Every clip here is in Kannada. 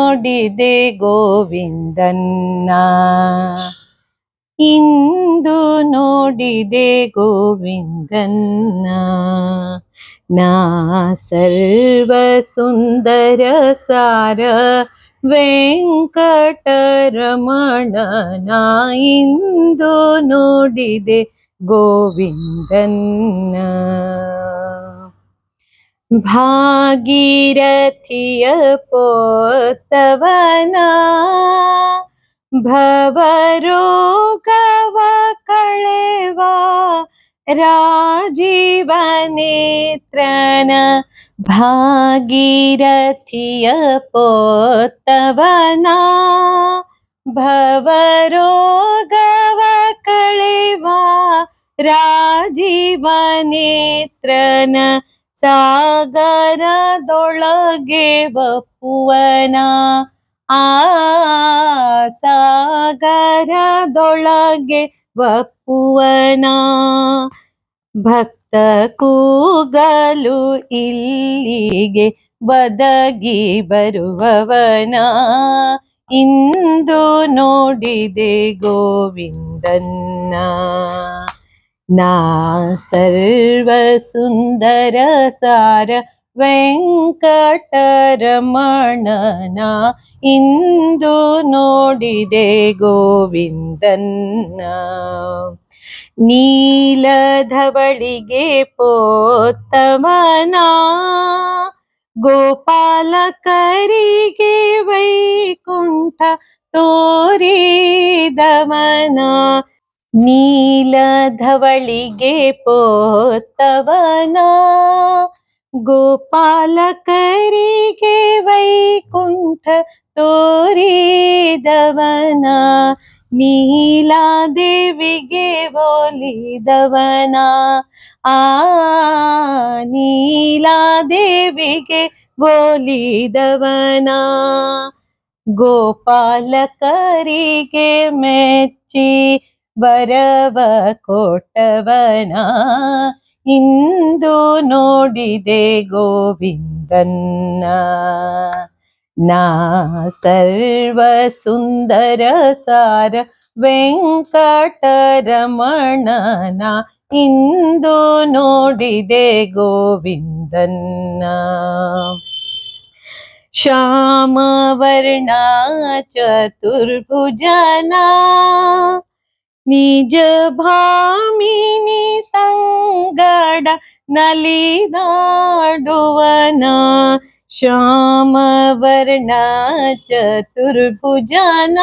ನೋಡಿದೆ ಗೋವಿಂದನ್ನ, ಇಂದು ನೋಡಿದೆ ಗೋವಿಂದನ್ನ. ನಾ ಸರ್ವ ಸುಂದರ ಸಾರ ವೆಂಕಟರಮಣನ, ಇಂದು ನೋಡಿದೆ ಗೋವಿಂದನ್ನ. ಭಾಗೀರಥಿಯ ಪೋತವನ, ಭವರೋಗವ ಕಳೆವ ರಾಜೀವ ನೇತ್ರನ. ಭಾಗೀರಥಿಯ ಪೋತವನ, ಭವರೋಗವ ಕಳೆವ ರಾಜೀವ ನೇತ್ರನ. ಸಾಗರದೊಳಗೆ ಬಪ್ಪುವನ, ಆ ಸಾಗರದೊಳಗೆ ಬಪ್ಪುವನ. ಭಕ್ತ ಕೂಗಲು ಇಲ್ಲಿಗೆ ಬದಗಿ ಬರುವವನ, ಇಂದು ನೋಡಿದೆ ಗೋವಿಂದನ್ನ. ನಾ ಸರ್ವ ಸುಂದರ ಸಾರ ವೆಂಕಟರಮಣನ, ಇಂದು ನೋಡಿದೆ ಗೋವಿಂದನ್ನ. ನೀಲಧವಳಿಗೆ ಪೋತವನ, ಗೋಪಾಲಕರಿಗೆ ವೈಕುಂಠ ತೋರಿದವನ. ನೀಲಧವಳಿಗೆ ಪೋತವನ, ಗೋಪಾಲಕರಿಗೆ ವೈಕುಂಠ ತೋರಿದವನ. ನೀಲಾದೇವಿಗೆ ಒಲಿದವನ, ಆ ನೀಲಾದೇವಿಗೆ ಒಲಿದವನ. ಗೋಪಾಲಕರಿಗೆ ಮೆಚ್ಚಿ ವರವ ಕೊಟ್ಟವನ, ಇಂದು ನೋಡಿದೆ ಗೋವಿಂದನ್ನ. ನಾ ಸರ್ವ ಸುಂದರ ಸಾರ ವೆಂಕಟರಮಣನ, ಇಂದು ನೋಡಿದೆ ಗೋವಿಂದನ್ನ. ಶ್ಯಾಮವರ್ಣ ಚತುರ್ಭುಜನ, ನಿಜ ಭಾಮಿನಿ ಸಂಗಡ ನಲಿದಾಡುವನ. ಶ್ಯಾಮವರ್ಣ ಚತುರ್ಭುಜನ,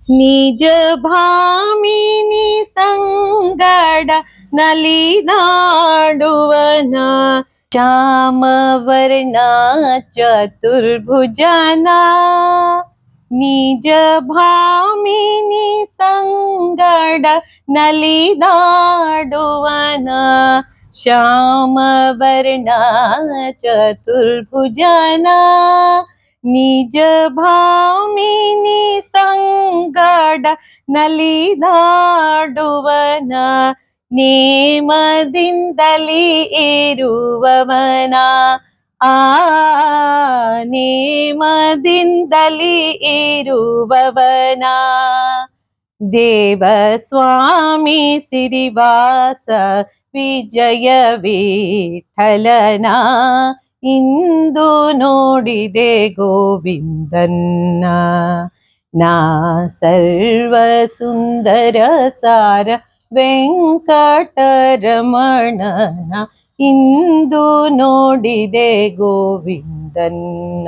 ನಿಜ ಭಾಮಿನಿ ಸಂಗಡ ನಲಿದಾಡುವನ. ಶ್ಯಾಮವರ್ಣ ಚತುರ್ಭುಜನ, ನಿಜ ಭಾಮಿನಿ ಸಂಗಡ ನಲಿದಾಡುವನ. ಶ್ಯಾಮವರ್ಣ ಚತುರ್ಭುಜನ, ನಿಜ ಭಾಮಿನಿ ಸಂಗಡ ನಲಿದಾಡುವನ. ನೇಮದಿಂದಲೇ ಇರುವವನ, ಆ ನೇಮದಿಂದಲೇ ಇರುವವನ. ದೇವಸ್ವಾಮಿ ಸಿರಿವಾಸ ವಿಜಯ ವಿಠಲನ, ಇಂದು ನೋಡಿದೆ ಗೋವಿಂದನ್ನ. ನಾ ಸರ್ವ ಸುಂದರ ಸಾರ ವೆಂಕಟರಮಣನ, ಇಂದು ನೋಡಿದೆ ಗೋವಿಂದನ್ನ.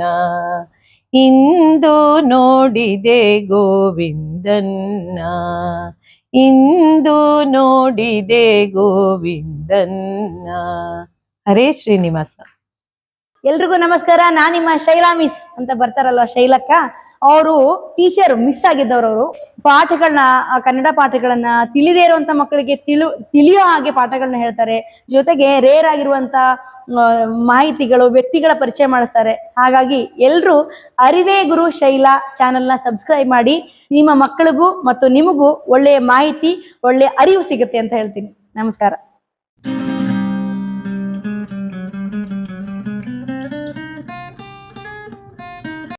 ಇಂದು ನೋಡಿದೆ ಗೋವಿಂದನ್ನ, ಇಂದು ನೋಡಿದೆ ಗೋವಿಂದನ್ನ. ಹರೇ ಶ್ರೀನಿವಾಸ. ಎಲ್ರಿಗೂ ನಮಸ್ಕಾರ. ನಾನು ನಿಮ್ಮ ಶೈಲಾ ಮಿಸ್ ಅಂತ ಬರ್ತಾರಲ್ವ, ಶೈಲಕ್ಕ. ಅವರು ಟೀಚರ್ ಮಿಸ್ ಆಗಿದ್ದವರು. ಅವರು ಪಾಠಗಳನ್ನ, ಕನ್ನಡ ಪಾಠಗಳನ್ನ ತಿಳಿದೇ ಇರುವಂತ ಮಕ್ಕಳಿಗೆ ತಿಳಿಯೋ ಹಾಗೆ ಪಾಠಗಳನ್ನ ಹೇಳ್ತಾರೆ. ಜೊತೆಗೆ ರೇರ್ ಆಗಿರುವಂತ ಮಾಹಿತಿಗಳು, ವ್ಯಕ್ತಿಗಳ ಪರಿಚಯ ಮಾಡಿಸ್ತಾರೆ. ಹಾಗಾಗಿ ಎಲ್ರು ಅರಿವೇ ಗುರು ಶೈಲಾ ಚಾನೆಲ್ನ ಸಬ್ಸ್ಕ್ರೈಬ್ ಮಾಡಿ. ನಿಮ್ಮ ಮಕ್ಕಳಿಗೂ ಮತ್ತು ನಿಮಗೂ ಒಳ್ಳೆಯ ಮಾಹಿತಿ, ಒಳ್ಳೆಯ ಅರಿವು ಸಿಗುತ್ತೆ ಅಂತ ಹೇಳ್ತೀನಿ. ನಮಸ್ಕಾರ.